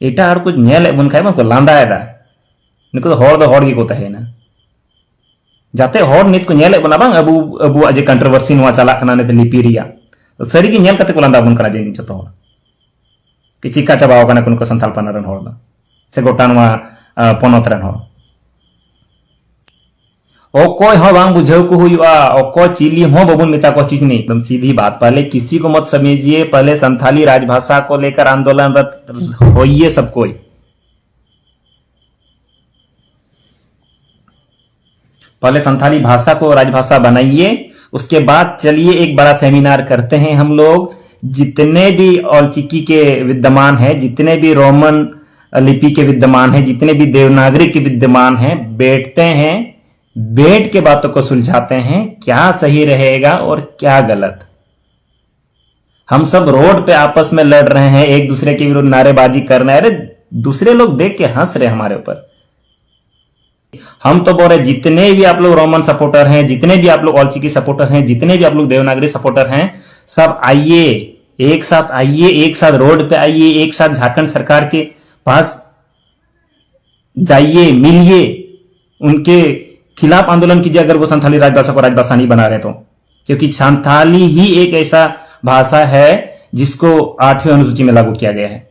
एटा हर कुछ नेल बन खाय को लांदायदा नुको दो हड़ गे को तहेना जाते हड़ नित को नेल बना बांग अबु अबुआ जे कंट्रोवर्सी नवा चला कना ने लिपि रिया सरी गे नेल कते को लांदा बन कना जे जतो हड़ कि चिका चाबाव कना को संथाल पाना रन हड़ से गोटा नवा पनत रन हड़ ओकोय हो बांग बुझाव को हुआ ओको चिली हो बबुन मिता को चीज नहीं एकदम सीधी बात। पहले किसी को मत समझिए, पहले संथाली राजभाषा को लेकर आंदोलनरत होइए सब कोई। पहले संथाली भाषा को राजभाषा बनाइए, उसके बाद चलिए एक बड़ा सेमिनार करते हैं हम लोग। जितने भी औलचिकी के विद्यमान है, जितने भी रोमन लिपि के विद्यमान है, जितने भी देवनागरी के विद्यमान है, बैठते हैं, बैठ के बातों को सुलझाते हैं, क्या सही रहेगा और क्या गलत। हम सब रोड पे आपस में लड़ रहे हैं, एक दूसरे के विरुद्ध नारेबाजी कर रहे हैं। अरे दूसरे लोग देख के हंस रहे हमारे ऊपर। हम तो बोल रहे जितने भी आप लोग रोमन सपोर्टर हैं, जितने भी आप लोग औलचिकी सपोर्टर हैं, जितने भी आप लोग देवनागरी सपोर्टर हैं, सब आइए, एक साथ आइए, एक साथ रोड पे आइए, एक साथ झारखंड सरकार के पास जाइए, मिलिए, उनके खिलाफ आंदोलन कीजिए अगर वो संथाली राजभाषा को राजभाषा नहीं बना रहे तो। क्योंकि संथाली ही एक ऐसा भाषा है जिसको 8वीं अनुसूची में लागू किया गया है।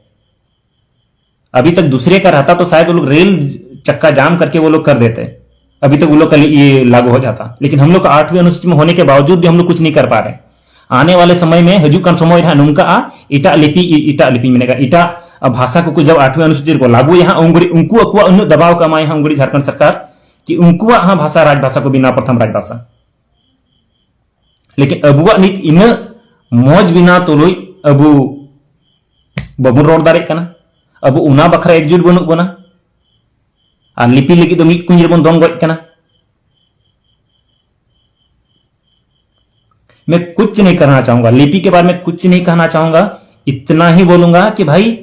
अभी तक दूसरे का रहता तो शायद वो लोग रेल चक्का जाम करके वो लोग कर देते, अभी तक वो लोग का ये लागू हो जाता। लेकिन हम लोग का 8वीं अनुसूची में होने के बावजूद भी हम लोग कुछ नहीं कर पा रहे। आने वाले समय में हजुकान समय नुका इटा लिपि मिलेगा, इटा भाषा को जब 8वीं अनुसूची को लागू यहाँ उनको अकुआ उन दबाव कमा यहाँ उंगड़ी झारखंड सरकार कि उनको हाँ भाषा राजभाषा को बिना प्रथम राजभाषा। लेकिन अबुआ नित इन मौज बिना तुलुई अबु बबुन रोड दारे कना, अबु उना बखरा एकजुट बनुक बना और लिपि लगी तो मिट कुंज बन दंग गज कना। मैं कुछ नहीं करना चाहूंगा, लिपि के बारे में कुछ नहीं कहना चाहूंगा। इतना ही बोलूंगा कि भाई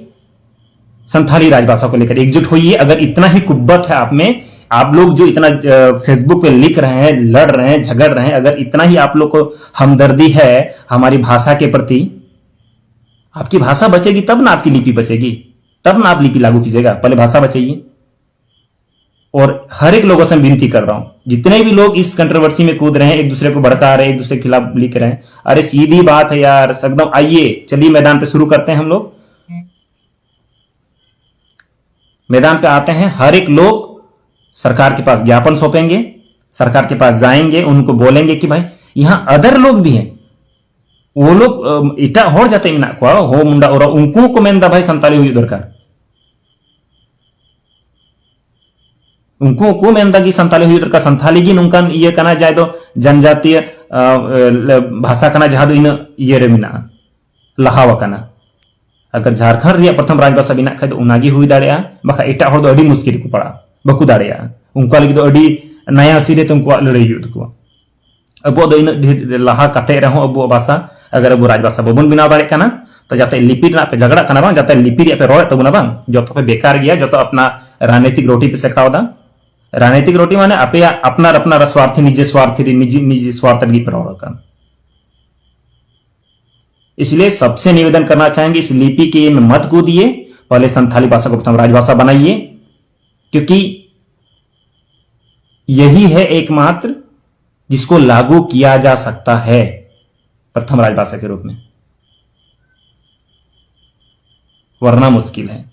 संथाली राजभाषा को लेकर एकजुट होइए। अगर इतना ही कुब्बत है आप में, आप लोग जो इतना फेसबुक पे लिख रहे हैं, लड़ रहे हैं, झगड़ रहे हैं, अगर इतना ही आप लोग को हमदर्दी है हमारी भाषा के प्रति, आपकी भाषा बचेगी तब ना आपकी लिपि बचेगी, तब ना आप लिपि लागू कीजिएगा। पहले भाषा बचाइए। और हर एक लोगों से विनती कर रहा हूं, जितने भी लोग इस कंट्रोवर्सी में कूद रहे हैं, एक दूसरे को भड़का रहे हैं, एक दूसरे के खिलाफ लिख रहे हैं, अरे सीधी बात है यार, एकदम आइए, चलिए मैदान पे शुरू करते हैं। हम लोग मैदान पे आते हैं, हर एक लोग सरकार के पास ज्ञापन सौंपेंगे, सरकार के पास जाएंगे, उनको बोलेंगे कि भाई यहां अदर लोग भी हैं, वो लोग इटा हड़ जाते मेना को हो मुंडा और उनको को मेनदा भाई संताली हुई दरकार, उनको को मेनदा कि संताली हुई दरकार। संथाली गी नोंकान इये कना जाय दो जनजातीय भाषा कना जहां दो इन इये रे मेना लहावा कना। अगर झारखंड रिया प्रथम राजभाषा बिना खाय दो उनागी हुई दाड़ेया, बाखा एटा हड़ दो अडी मुश्किल को पड़ा बकू दाड़ेया। उनका लगी तो अडी नया सिरे तो उनको लड़ाई हुई तको। अब दो इन लहा कते रहो अब भाषा अगर अब राजभाषा बबन बिना दाड़े कना तो जाते लिपि ना पे झगड़ा कना बांग, जाते लिपि रे पे रोए तबुना बांग, जतो पे बेकार गया, जतो अपना राजनीतिक रोटी पे सेकाव दा। राजनीतिक रोटी माने आपे अपना स्वार्थी निजे स्वार्थ लगी पे रोड़ा का। इसलिए सबसे निवेदन करना चाहेंगे, इस लिपि के में मत कूदिए, पहले संथाली भाषा को प्रथम राजभाषा बनाइए, क्योंकि यही है एकमात्र जिसको लागू किया जा सकता है प्रथम राजभाषा के रूप में, वरना मुश्किल है।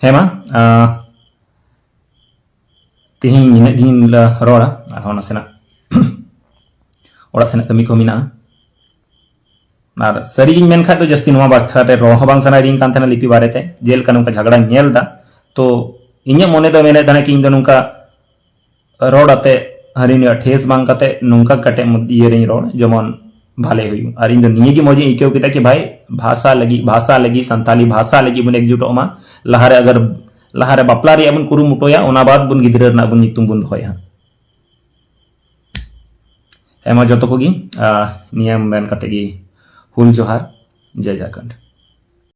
हेमा तेहिं इना गिन रोड़ा आर नासेना ओड़ा सेना कमी को मिना और सरी मेनखा तो जस्ती नवा बाखरा रे रोह बांग सना रिंग कान लिपि बारेते जेल का नुका झगड़ा नेल दा तो इन्या मोने दो मेने दाने कि इन नुका रोड़ाते हरिनिया ठेस बांग काते नुका कटे ये रे रोड़ जमन भाले हुई। और इन निये की मौजी इक्यो किता कि भाई भाषा लगी संताली भाषा लगी बुन एकजुटो मा लहारे अगर लहारे बापला रे बुन कुरुमुटोया ओना बाद बुन गिदरा ना बुन नितुम बुन दोया। हेमा जतो को गी नियम मेन कते गी हुल जोहार, जय झारखंड।